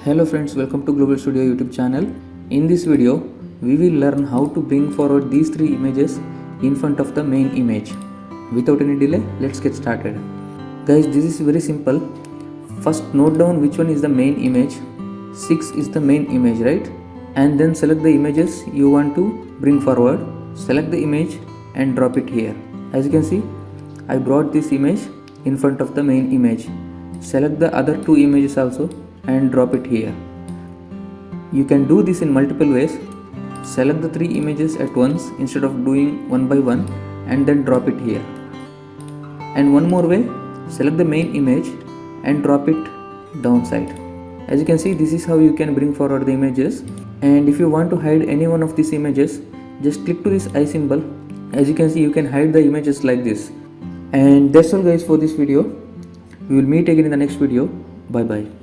Hello friends, welcome to Global Studio YouTube channel. In this video, we will learn how to bring forward these three images in front of the main image. Without any delay, let's get started. Guys, this is very simple. First note down which one is the main image. 6 is the main image, right? And then select the images you want to bring forward. Select the image and drop it here. As you can see, I brought this image in front of the main image. Select the other two images also and drop it here. You can do this in multiple ways. Select the three images at once instead of doing one by one and then drop it here. And one more way, select the main image and drop it downside. As you can see, this is how you can bring forward the images. And if you want to hide any one of these images, just click to this eye symbol. As you can see, you can hide the images like this. And that's all guys for this video. We will meet again in the next video. Bye bye.